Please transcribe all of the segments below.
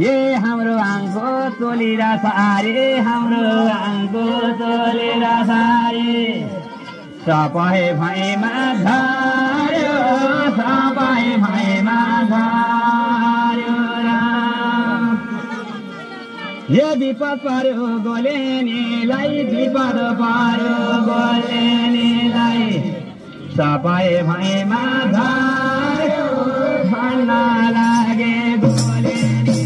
ये हाम्रो आङको तोलिरहेछ आरे हाम्रो आङको तोलिरहेछ आरे सबै भैमा धार्यो सबै भैमा धार्यो यो विपद पर्यो गोलेनीलाई विपद पर्यो गोलेनीलाई सबै भैमा धार्यो भन्न लागे गोलेनी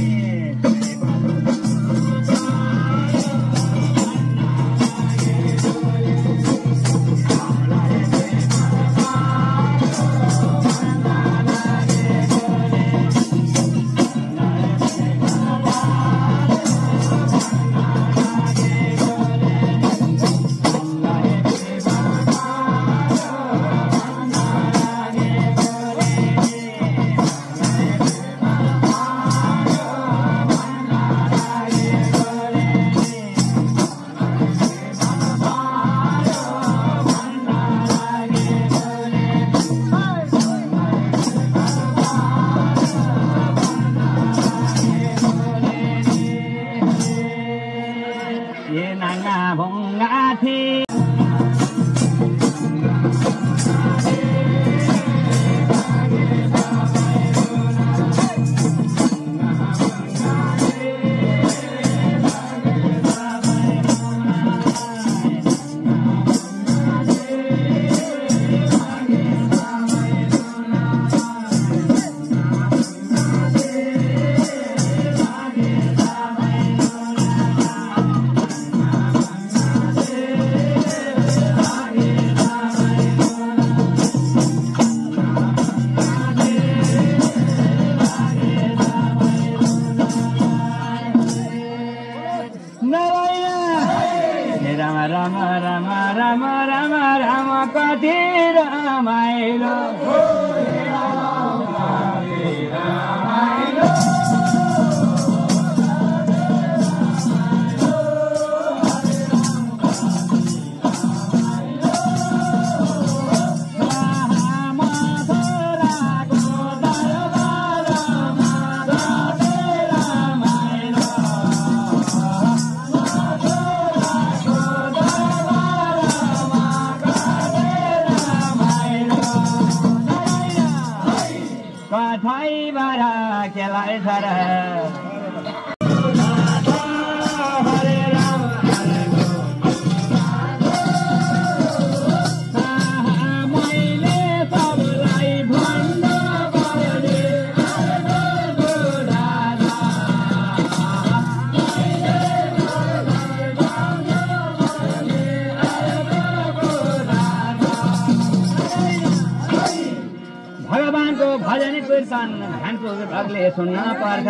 भगले सुन्न पर्छ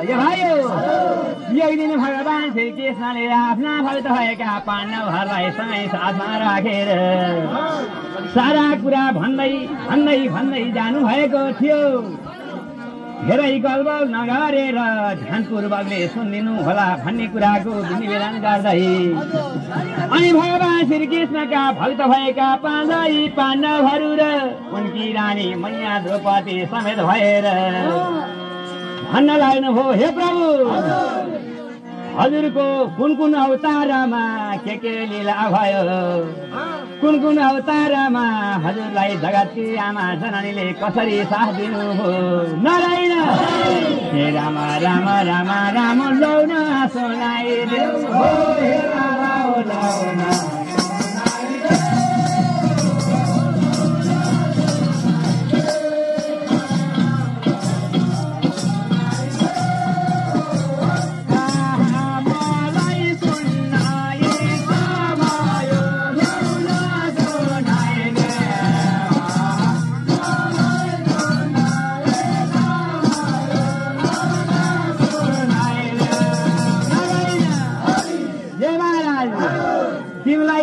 यो भाइयो यही दिन भगवान श्री कृष्णले आफ्ना भक्त भएका पाण्डवहरूलाई सँगै साथमा राखेर सारा कुरा भन्दै भन्दै भन्दै जानु भएको थियो। धेरै गलबल नगरेर ध्यानपूर्वकले सुनिदिनु होला भन्ने कुराको निवेदन गर्दै अनि भगवान श्री कृष्णका भक्त भएका पाण्डवहरू र उनकी रानी मैया द्रौपदी समेत भएर भन्न लाग्नुभयो, हे प्रभु हजुरको कुन कुन अवतारमा के लीला भयो, कुन कुन अवतारमा हजुरलाई जगतकी आमा जननीले कसरी साथ दिनुभयो। नारायण हे राम राम राम राम लौन सुनाइदेऊ हो हे राम लौन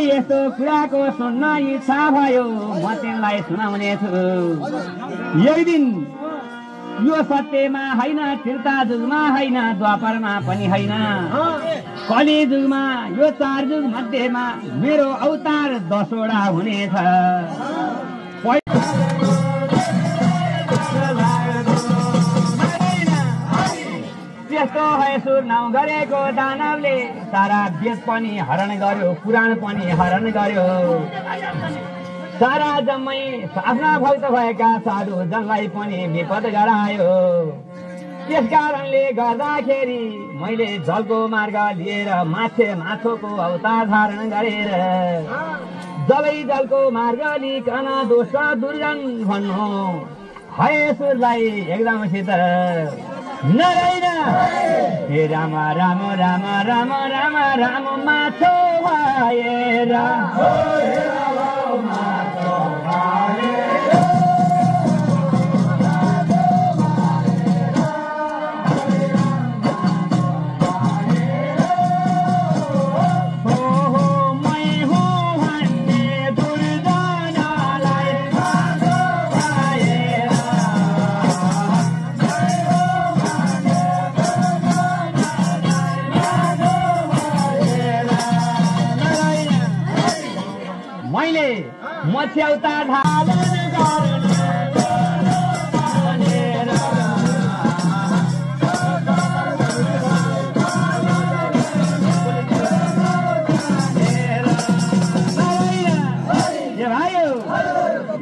यस्तो कुराको सुन्न इच्छा भयो म तिमीलाई सुनाउने छु। यही दिन यो सत्यमा होइन, त्रेता युगमा होइन, द्वापरमा पनि होइन, कली युगमा यो 4 युग मध्येमा मेरो अवतार 10 वटा हुनेछ। त्यस्तो हैसुर नाउँ गरेको दानवले सारा वेद पनि हरण गर्यो, पुराण पनि हरण गर्यो। सारा जम्मै आफ्ना भक्त भएका साधु जनलाई पनि विपद गरायो। त्यस कारणले गर्दाखेरि मैले जलको मार्ग लिएर माछोको अवतार धारण गरेर जलै जलको मार्ग लिकन दोष दुर्जन भन्नु हैसुरलाई एकदमसित नरैन। हे राम राम राम राम राम राम माछो भएर मछ्यौता धारण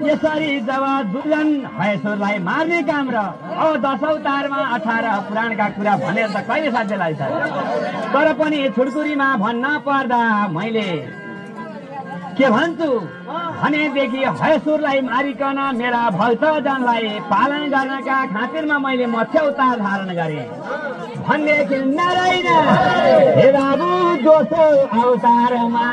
यसरी जब दुर्जन हैसुरलाई मार्ने काम र अब 10 अवतारमा 18 पुराणका कुरा भनेर त कहिले साध्य लाग्छ। तर पनि छुडकुरीमा भन्न पर्दा मैले के भन्छु भनेदेखि हैसुरलाई मारिकन मेरा भक्तजनलाई पालन गर्नका खातिरमा मैले मत्स्य अवतार धारण गरेँ भनेदेखि नारायण। हे बाबु दोस्रो अवतारमा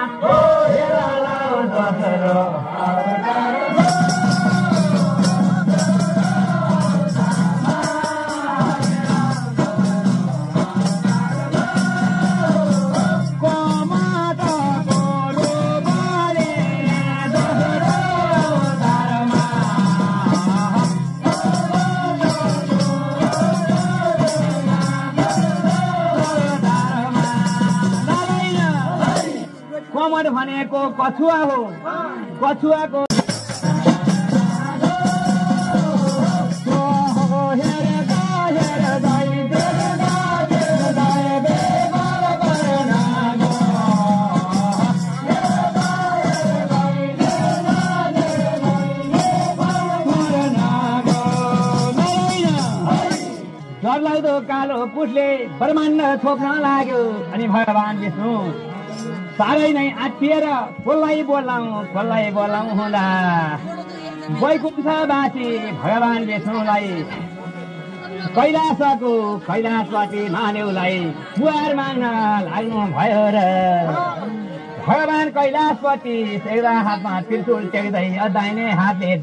कमर भनेको कछुवा हो। कछुवाको डरलाग्दो कालो पुछले ब्रह्माण्ड छोप्न लाग्यो अनि भगवान विष्णु साह्रै नै आत्तिएर खोल्लाई बोलाउँ हुँदा वैकुण्ठवासी भगवान विष्णुलाई कैलाशपति महादेवलाई गुहार माग्न लाग्नु भयो र भगवान कैलाशपति एउटा हातमा त्रिशूल टेक्दै दाहिने हातले